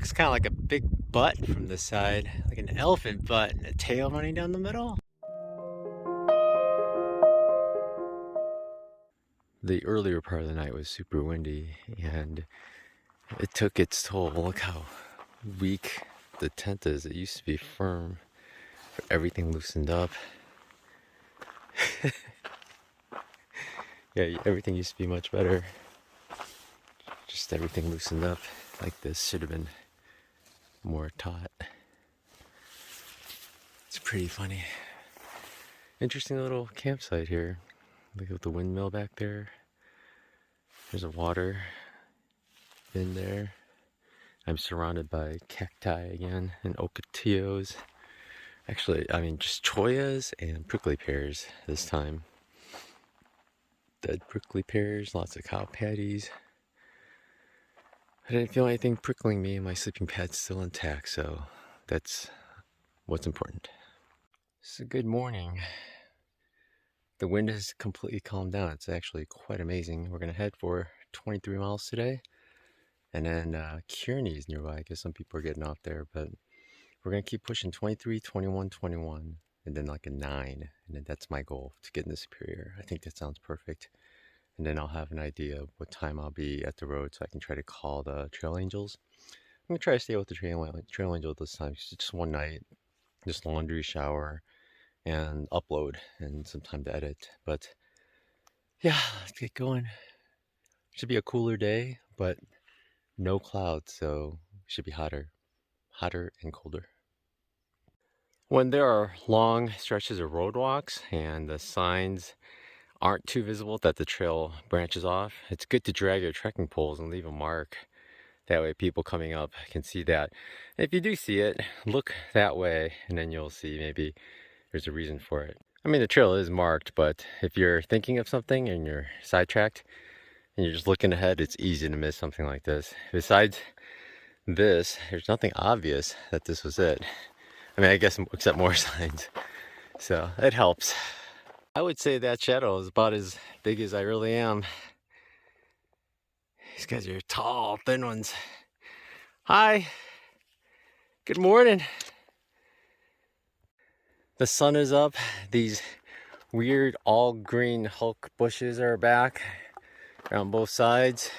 Looks kind of like a big butt from the side, like an elephant butt and a tail running down the middle. The earlier part of the night was super windy and it took its toll. Look how weak the tent is. It used to be firm, but everything loosened up. Yeah, everything used to be much better. Just everything loosened up. Like this should have been more taut. It's pretty funny. Interesting little campsite here. Look at the windmill back there. There's a water in there. I'm surrounded by cacti again and ocotillos. Actually, I mean just chollas and prickly pears this time. Dead prickly pears, lots of cow patties. I didn't feel anything prickling me and my sleeping pad's still intact, so that's what's important. So good morning. The wind has completely calmed down. It's actually quite amazing. We're gonna head for 23 miles today. And then Kearney is nearby. I guess some people are getting off there, but we're gonna keep pushing 23, 21, 21, and then like a 9. And then that's my goal, to get in the Superior. I think that sounds perfect. And then I'll have an idea of what time I'll be at the road so I can try to call the Trail Angels. I'm gonna try to stay with the Trail Angel this time. It's just one night, just laundry, shower, and upload, and some time to edit. But yeah, let's get going. Should be a cooler day, but no clouds, so it should be hotter and colder. When there are long stretches of roadwalks and the signs aren't too visible that the trail branches off, it's good to drag your trekking poles and leave a mark. That way people coming up can see that. And if you do see it, look that way and then you'll see maybe there's a reason for it. I mean, the trail is marked, but if you're thinking of something and you're sidetracked and you're just looking ahead, it's easy to miss something like this. Besides this, there's nothing obvious that this was it. I mean, I guess except more signs. So it helps. I would say that shadow is about as big as I really am. These guys are tall, thin ones. Hi. Good morning. The sun is up. These weird all green Hulk bushes are back around both sides.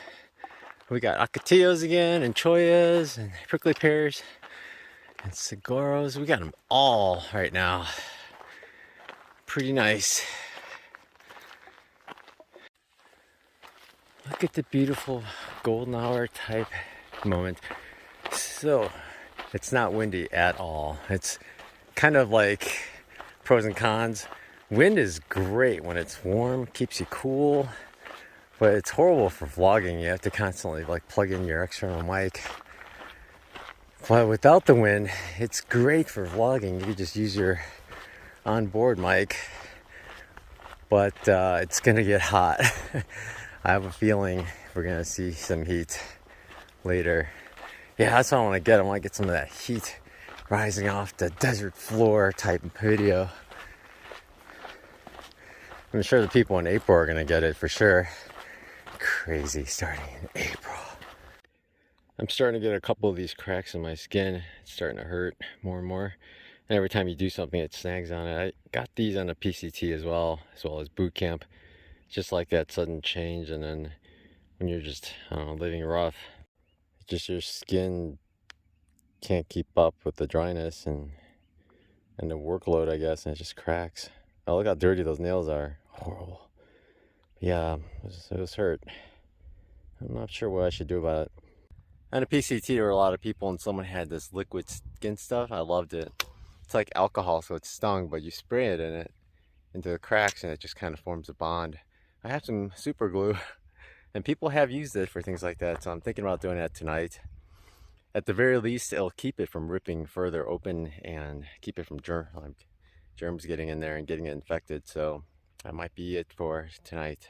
We got ocotillos again, and chollas, and prickly pears, and saguaros. We got them all right now. Pretty nice. Look at the beautiful golden hour type moment. So, it's not windy at all. It's kind of like pros and cons. Wind is great when it's warm, keeps you cool, but it's horrible for vlogging. You have to constantly like plug in your external mic. But without the wind, it's great for vlogging. You can just use your onboard mic, but it's gonna get hot. I have a feeling we're gonna see some heat later. Yeah, that's what I want to get. I want to get some of that heat rising off the desert floor type video. I'm sure the people in April are gonna get it for sure. Crazy starting in April. I'm starting to get a couple of these cracks in my skin. It's starting to hurt more and more. And every time you do something, it snags on it. I got these on the PCT as well as boot camp. Just like that sudden change, and then when you're just, I don't know, living rough, just your skin can't keep up with the dryness and the workload, I guess, and it just cracks. Oh, look how dirty those nails are. Horrible. Yeah, it was hurt. I'm not sure what I should do about it. On the PCT, there were a lot of people, and someone had this liquid skin stuff. I loved it. It's like alcohol, so it stung, but you spray it in it into the cracks, and it just kind of forms a bond. I have some super glue, and people have used it for things like that, so I'm thinking about doing that tonight. At the very least, it'll keep it from ripping further open and keep it from germs getting in there and getting it infected, so that might be it for tonight.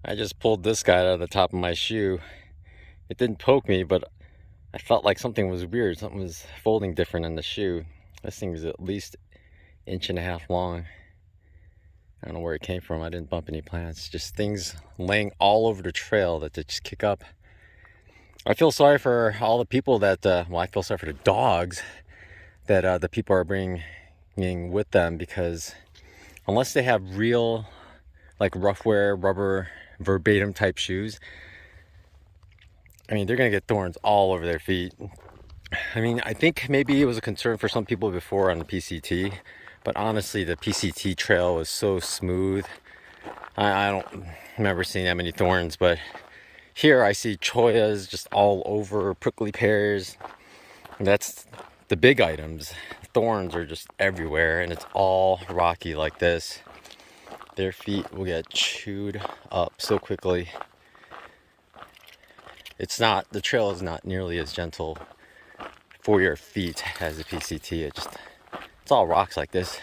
I just pulled this guy out of the top of my shoe. It didn't poke me, but I felt like something was weird. Something was folding different in the shoe. This thing is at least 1.5 inches long. I don't know where it came from. I didn't bump any plants. Just things laying all over the trail that they just kick up. I feel sorry for all the people that, well, I feel sorry for the dogs that the people are bringing with them, because unless they have real, like, rough wear, rubber, verbatim type shoes, I mean, they're going to get thorns all over their feet. I mean, I think maybe it was a concern for some people before on the PCT, but honestly, the PCT trail was so smooth. I don't remember seeing that many thorns, but here I see chollas just all over, prickly pears. That's the big items. Thorns are just everywhere, and it's all rocky like this. Their feet will get chewed up so quickly. It's not, the trail is not nearly as gentle for your feet as the PCT. It's all rocks like this.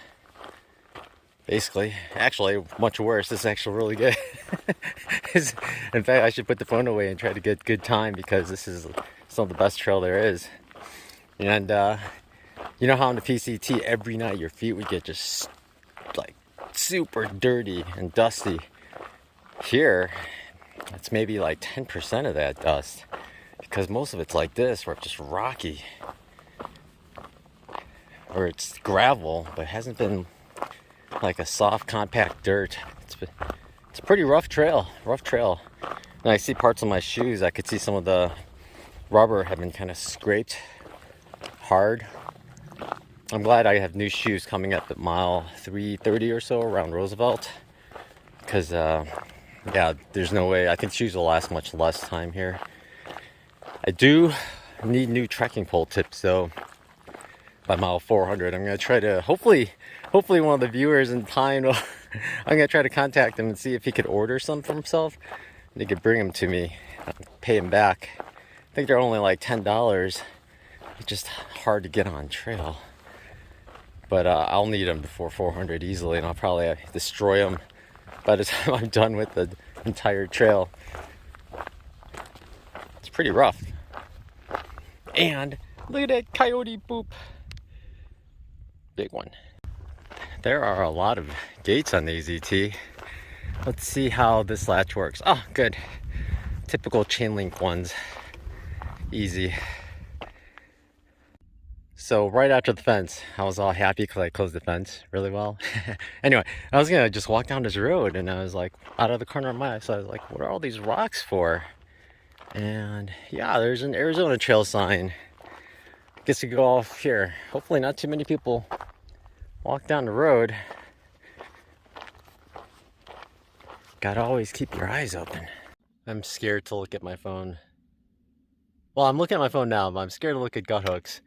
Basically, actually, much worse. This is actually really good. In fact, I should put the phone away and try to get good time, because this is some of the best trail there is. And you know how on the PCT every night your feet would get just like super dirty and dusty. Here, it's maybe like 10% of that dust, because most of it's like this, where it's just rocky, or it's gravel, but it hasn't been like a soft, compact dirt. It's a pretty rough trail. And I see parts of my shoes. I could see some of the rubber have been kind of scraped hard. I'm glad I have new shoes coming up at mile 330 or so around Roosevelt, because yeah, there's no way. I think shoes will last much less time here. I do need new trekking pole tips though. By mile 400, I'm gonna try to hopefully one of the viewers in time will I'm gonna try to contact him and see if he could order some for himself, and he could bring them to me, pay him back. I think they're only like $10. It's just hard to get on trail, but I'll need them before 400 easily, and I'll probably destroy them by the time I'm done with the entire trail. It's pretty rough. And look at that coyote poop. Big one. There are a lot of gates on the AZT. Let's see how this latch works. Oh, good. Typical chain link ones. Easy. So right after the fence, I was all happy because I closed the fence really well. Anyway, I was gonna just walk down this road, and I was like, out of the corner of my eye, so I was like, what are all these rocks for? And yeah, there's an Arizona trail sign. Guess you go off here. Hopefully not too many people walk down the road. Gotta always keep your eyes open. I'm scared to look at my phone. Well, I'm looking at my phone now, but I'm scared to look at gut hooks,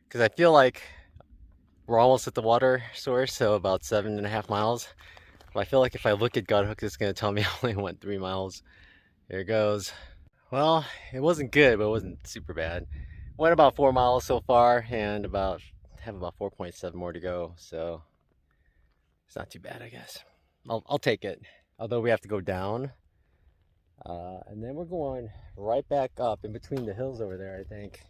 because I feel like we're almost at the water source, so about 7.5 miles. But I feel like if I look at gut hooks, it's gonna tell me I only went 3 miles. Here it goes. Well, it wasn't good, but it wasn't super bad. Went about 4 miles so far, and have about 4.7 more to go, so it's not too bad, I guess. I'll take it. Although we have to go down, and then we're going right back up in between the hills over there, I think.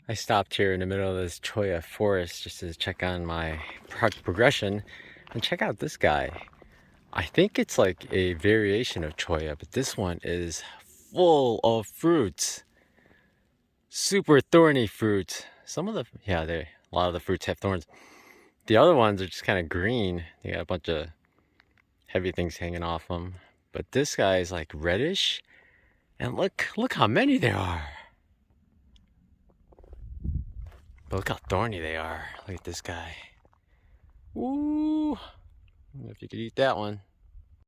I stopped here in the middle of this cholla forest just to check on my progression, and check out this guy. I think it's like a variation of cholla, but this one is full of fruits. Super thorny fruit. Some of the, yeah, a lot of the fruits have thorns. The other ones are just kind of green. They got a bunch of heavy things hanging off them. But this guy is like reddish. And look how many there are. But look how thorny they are. Look at this guy. Ooh. I don't know if you could eat that one.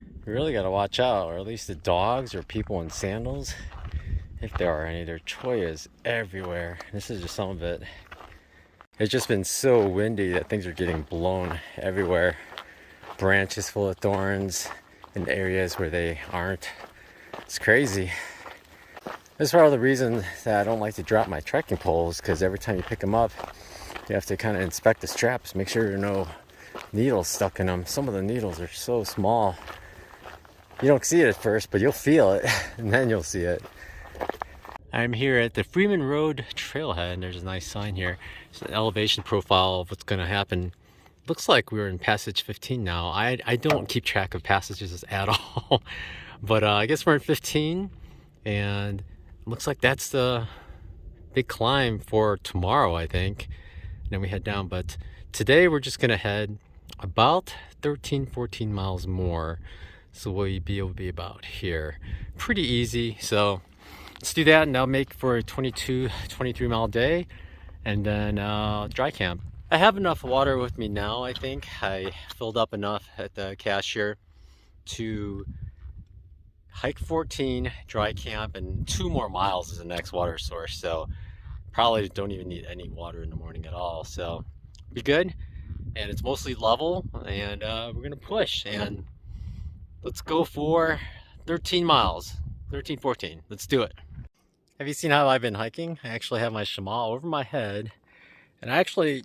You really got to watch out, or at least the dogs or people in sandals, if there are any. There are chollas everywhere. This is just some of it. It's just been so windy that things are getting blown everywhere. Branches full of thorns in areas where they aren't. It's crazy. That's part of the reason that I don't like to drop my trekking poles, because every time you pick them up, you have to kind of inspect the straps, make sure there are no needles stuck in them. Some of the needles are so small. You don't see it at first, but you'll feel it, and then you'll see it. I'm here at the Freeman Road Trailhead, and there's a nice sign here. It's an elevation profile of what's going to happen. Looks like we're in passage 15 now. I don't keep track of passages at all, But I guess we're at 15, and it looks like that's the big climb for tomorrow, I think. And then we head down, but today we're just gonna head about 13-14 miles more, so we'll be able to be about here. Pretty easy, so let's do that, and I'll make for a 22-23 mile day, and then dry camp. I have enough water with me now. I think I filled up enough at the cashier to hike 14, dry camp, and 2 more miles is the next water source, so probably don't even need any water in the morning at all. So be good, and it's mostly level, and we're gonna push, and let's go for 13 miles, 13-14. Let's do it. Have you seen how I've been hiking? I actually have my chamois over my head, and I actually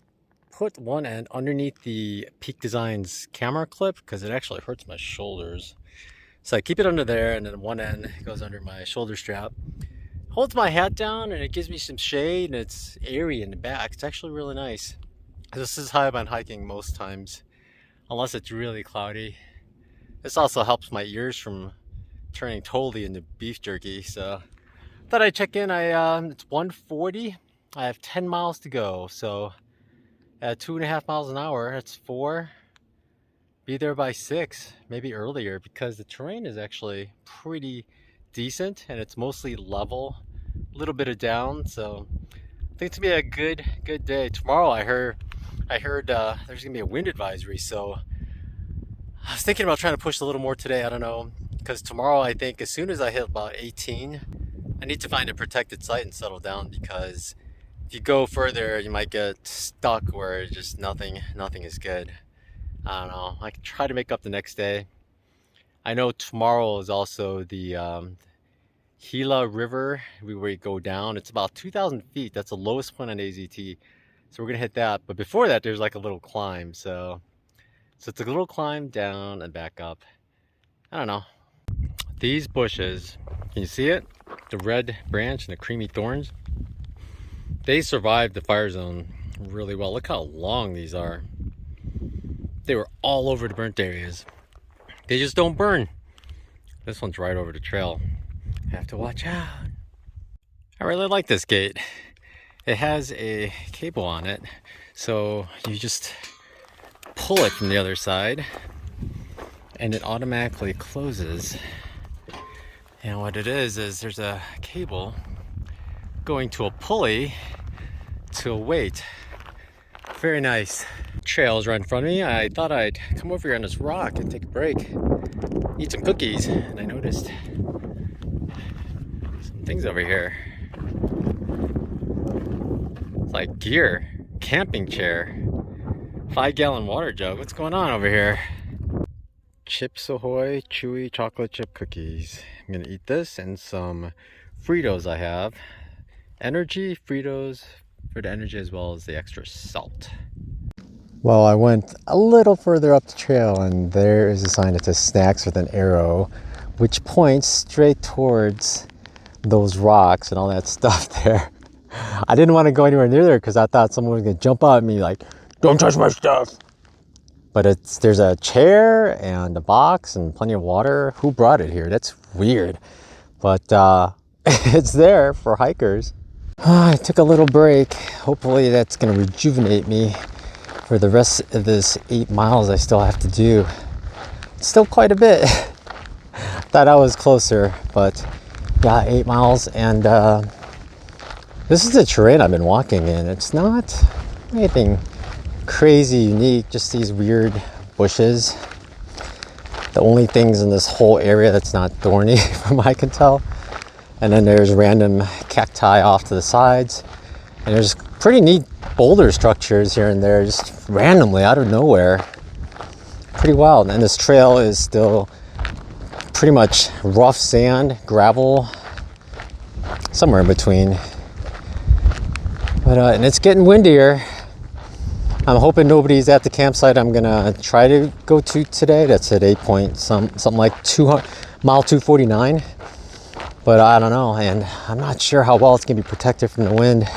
put one end underneath the Peak Designs camera clip because it actually hurts my shoulders. So I keep it under there, and then one end goes under my shoulder strap. Holds my hat down, and it gives me some shade, and it's airy in the back. It's actually really nice. This is how I've been hiking most times, unless it's really cloudy. This also helps my ears from turning totally into beef jerky. So thought I'd check in. It's 1:40. I have 10 miles to go. So at 2.5 miles an hour, that's 4. Be there by 6, maybe earlier, because the terrain is actually pretty decent, and it's mostly level, a little bit of down. So I think it's gonna be a good day. Tomorrow I heard there's gonna be a wind advisory, so I was thinking about trying to push a little more today. I don't know, because tomorrow I think as soon as I hit about 18, I need to find a protected site and settle down, because if you go further you might get stuck where just nothing is good. I don't know. I can try to make up the next day. I know tomorrow is also the Gila River where we go down. It's about 2,000 feet. That's the lowest point on AZT. So we're gonna hit that. But before that, there's like a little climb. So it's a little climb down and back up. I don't know. These bushes, can you see it? The red branch and the creamy thorns. They survived the fire zone really well. Look how long these are. They were all over the burnt areas. They just don't burn. This one's right over the trail. Have to watch out. I really like this gate. It has a cable on it, so you just pull it from the other side and it automatically closes. And what it is there's a cable going to a pulley to a weight. Very nice. Trails right in front of me. I thought I'd come over here on this rock and take a break, eat some cookies, and I noticed some things over here. It's like gear, camping chair, 5-gallon water jug. What's going on over here? Chips Ahoy chewy chocolate chip cookies. I'm gonna eat this and some Fritos I have. Energy Fritos for the energy as well as the extra salt. Well, I went a little further up the trail, and there is a sign that says snacks with an arrow, which points straight towards those rocks and all that stuff there. I didn't want to go anywhere near there because I thought someone was going to jump out at me like, don't touch my stuff. But there's a chair and a box and plenty of water. Who brought it here? That's weird. But it's there for hikers. I took a little break. Hopefully that's going to rejuvenate me for the rest of this 8 miles I still have to do. It's still quite a bit. Thought I was closer, but yeah, 8 miles. And this is the terrain I've been walking in. It's not anything crazy unique, just these weird bushes. The only things in this whole area that's not thorny from what I can tell. And then there's random cacti off to the sides. And there's pretty neat boulder structures here and there, just randomly out of nowhere. Pretty wild. And this trail is still pretty much rough sand, gravel, somewhere in between. But and it's getting windier. I'm hoping nobody's at the campsite I'm gonna try to go to today. That's at 8 point something like mile 249. But I don't know, and I'm not sure how well it's gonna be protected from the wind.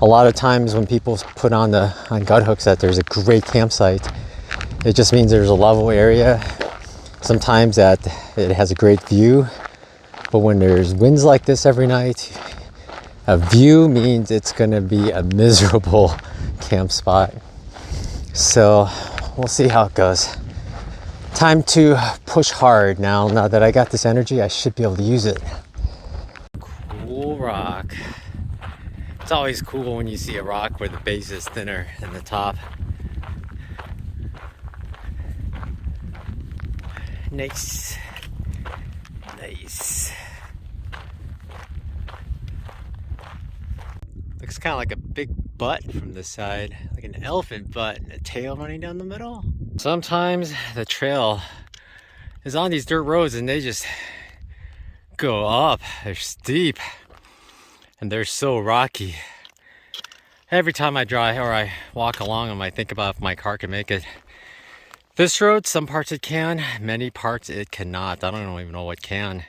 A lot of times when people put on gut hooks that there's a great campsite, it just means there's a level area Sometimes that it has a great view, but when there's winds like this every night, a view means it's gonna be a miserable camp spot. So we'll see how it goes. Time to push hard now. Now that I got this energy, I should be able to use it. Cool rock. It's always cool when you see a rock where the base is thinner than the top. Nice. Nice. Looks kind of like a big butt from the side, like an elephant butt and a tail running down the middle. Sometimes the trail is on these dirt roads and they just go up. They're steep and they're so rocky. Every time I drive or I walk along them, I think about if my car can make it. This road, some parts it can, many parts it cannot. I don't even know what can.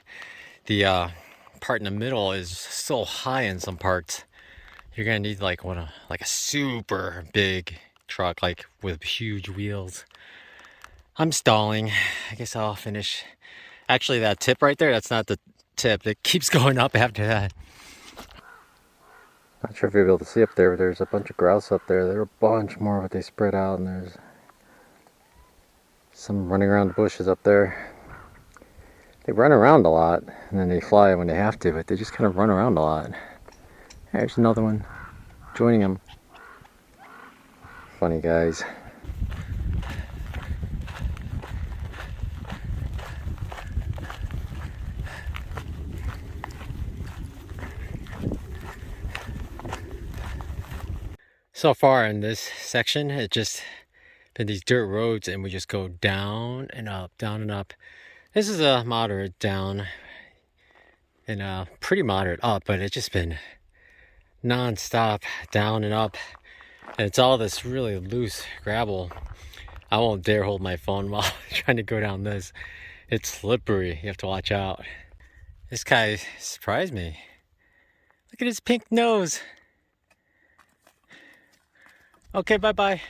The part in the middle is so high in some parts. You're gonna need like a super big truck, like with huge wheels. I'm stalling. I guess I'll finish. Actually, that tip right there, that's not the tip. It keeps going up after that. Not sure if you'll be able to see up there, but there's a bunch of grouse up there. There are a bunch more, but they spread out, and there's some running around the bushes up there. They run around a lot, and then they fly when they have to, but they just kind of run around a lot. There's another one joining them. Funny guys. So far in this section, it just been these dirt roads and we just go down and up, down and up. This is a moderate down and a pretty moderate up, but it's just been non-stop down and up. And it's all this really loose gravel. I won't dare hold my phone while trying to go down this. It's slippery, you have to watch out. This guy surprised me. Look at his pink nose. Okay, bye-bye.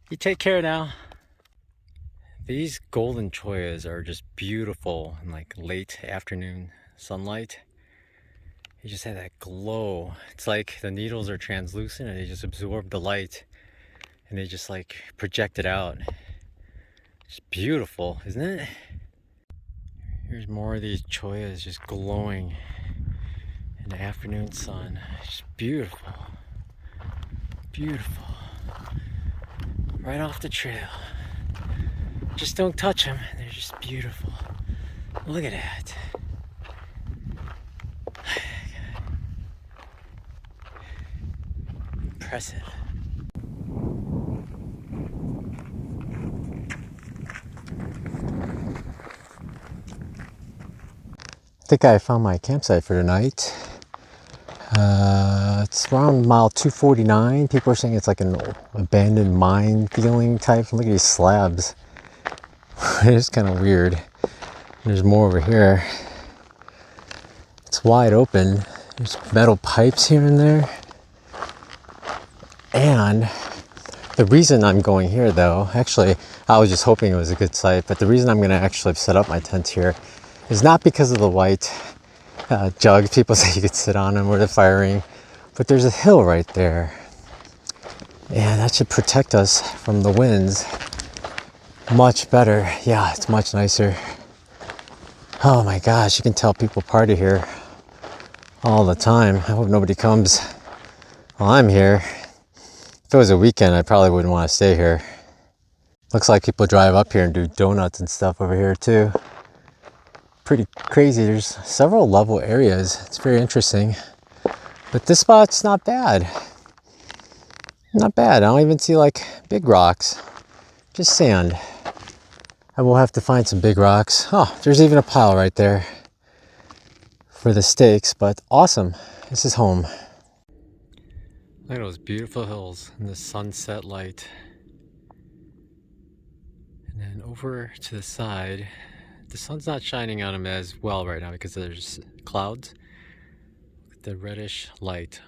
You take care now. These golden chollas are just beautiful in like late afternoon sunlight. You just have that glow. It's like the needles are translucent and they just absorb the light and they just like project it out. It's beautiful, isn't it? Here's more of these chollas just glowing in the afternoon sun. It's just beautiful. Beautiful. Right off the trail. Just don't touch them. They're just beautiful. Look at that. Impressive. I think I found my campsite for tonight. It's around mile 249. People are saying it's like an abandoned mine feeling type. Look at these slabs. It's kind of weird. There's more over here. It's wide open. There's metal pipes here and there. And the reason I'm going here though, actually, I was just hoping it was a good site, but the reason I'm going to actually set up my tent here is not because of the white jugs. People say you could sit on them or the firing, but there's a hill right there. And that should protect us from the winds much better. Yeah, it's much nicer. Oh my gosh, you can tell people party here all the time. I hope nobody comes while I'm here. If it was a weekend, I probably wouldn't want to stay here. Looks like people drive up here and do donuts and stuff over here too. Pretty crazy. There's several level areas. It's very interesting. But this spot's not bad. Not bad. I don't even see like big rocks. Just sand. I will have to find some big rocks. Oh, there's even a pile right there for the stakes, but awesome. This is home. Look at those beautiful hills and the sunset light. And then over to the side, the sun's not shining on them as well right now because there's clouds. Look at the reddish light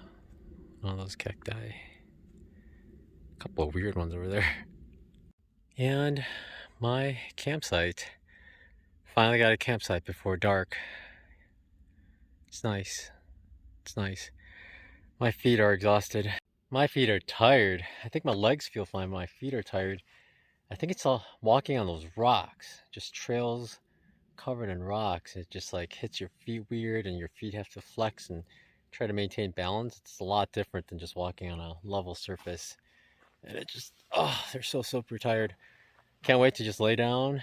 on those cacti. couple of weird ones over there. And my campsite. Finally got a campsite before dark. It's nice. It's nice. My feet are exhausted. My feet are tired. I think my legs feel fine, but my feet are tired. I think it's all walking on those rocks. Just trails covered in rocks. It just like hits your feet weird and your feet have to flex and try to maintain balance. It's a lot different than just walking on a level surface. And it just, oh, they're so super tired. Can't wait to just lay down,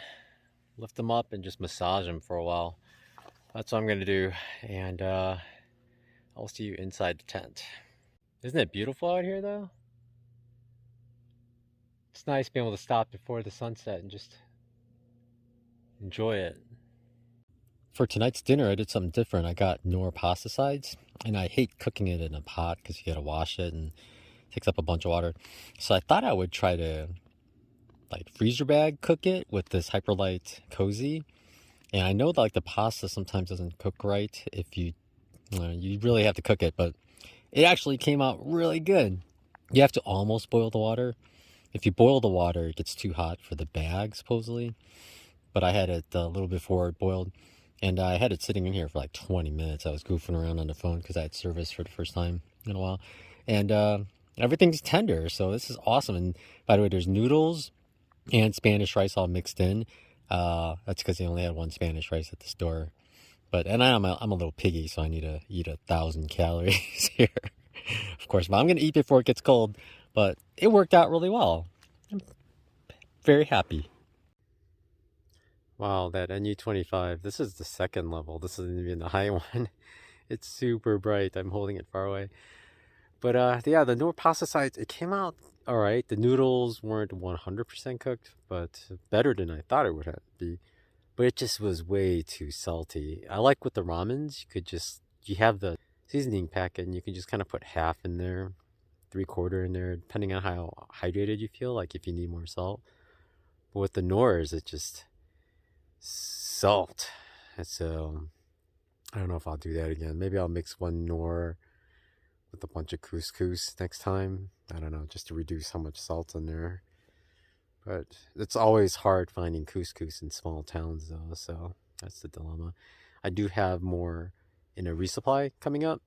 lift them up, and just massage them for a while. That's what I'm gonna do. And I'll see you inside the tent. Isn't it beautiful out here though? It's nice being able to stop before the sunset and just enjoy it. For tonight's dinner, I did something different. I got Knorr pasta sides, and I hate cooking it in a pot because you gotta wash it and it takes up a bunch of water. So I thought I would try to like freezer bag cook it with this Hyperlight Cozy. And I know that like the pasta sometimes doesn't cook right if you really have to cook it, but it actually came out really good. You have to almost boil the water. If you boil the water, it gets too hot for the bag, supposedly. But I had it a little before it boiled, and I had it sitting in here for like 20 minutes. I was goofing around on the phone because I had service for the first time in a while. And everything's tender, so this is awesome. And by the way, there's noodles and Spanish rice all mixed in. That's because they only had one Spanish rice at the store. And I'm a little piggy, so I need to eat 1,000 calories here. Of course, but I'm going to eat before it gets cold. But it worked out really well. I'm very happy. Wow, that NU25. This is the second level. This isn't even the high one. It's super bright. I'm holding it far away. But yeah, the Knorr pasta sides, it came out all right. The noodles weren't 100% cooked, but better than I thought it would be. But it just was way too salty. I like with the ramens, you have the seasoning packet and you can just kind of put half in there, 3/4 in there, depending on how hydrated you feel, like if you need more salt. But with the Knorrs, it's just salt. And so I don't know if I'll do that again. Maybe I'll mix one Knorr with a bunch of couscous next time. I don't know, just to reduce how much salt's in there. But it's always hard finding couscous in small towns, though, so that's the dilemma. I do have more in a resupply coming up,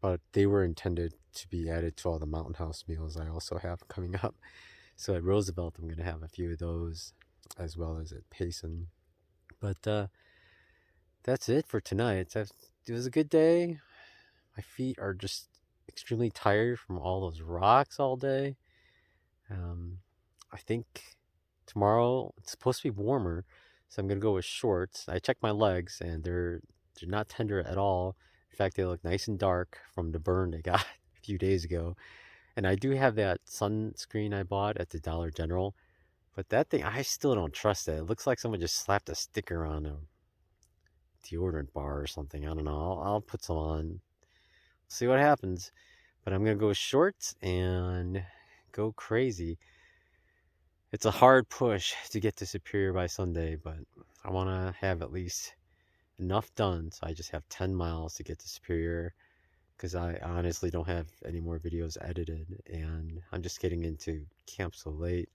but they were intended to be added to all the Mountain House meals I also have coming up. So at Roosevelt, I'm going to have a few of those, as well as at Payson. But that's it for tonight. It was a good day. My feet are just extremely tired from all those rocks all day. I think tomorrow it's supposed to be warmer, so I'm gonna go with shorts. I checked my legs and they're not tender at all. In fact, they look nice and dark from the burn they got a few days ago. And I do have that sunscreen I bought at the Dollar General, but that thing, I still don't trust it. It looks like someone just slapped a sticker on a deodorant bar or something. I don't know. I'll put some on, see what happens. But I'm gonna go with shorts and go crazy. It's a hard push to get to Superior by Sunday, but I want to have at least enough done so I just have 10 miles to get to Superior, because I honestly don't have any more videos edited and I'm just getting into camp so late.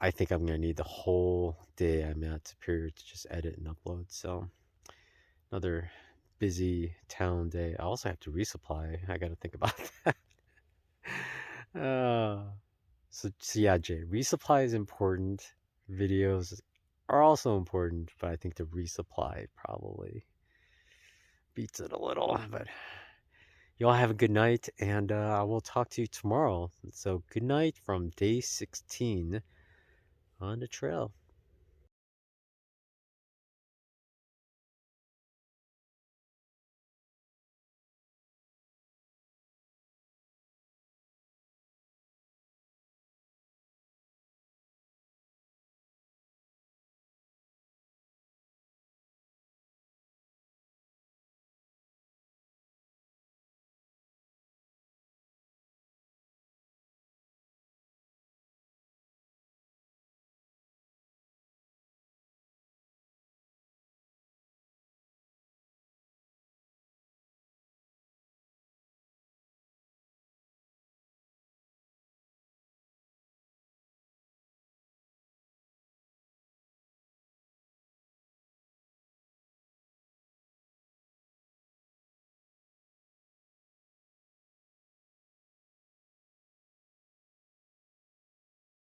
I think I'm going to need the whole day I'm at Superior to just edit and upload. So another busy town day. I also have to resupply. I got to think about that. So yeah, Jay, resupply is important. Videos are also important, but I think the resupply probably beats it a little. But y'all have a good night, and I will talk to you tomorrow. So good night from day 16 on the trail.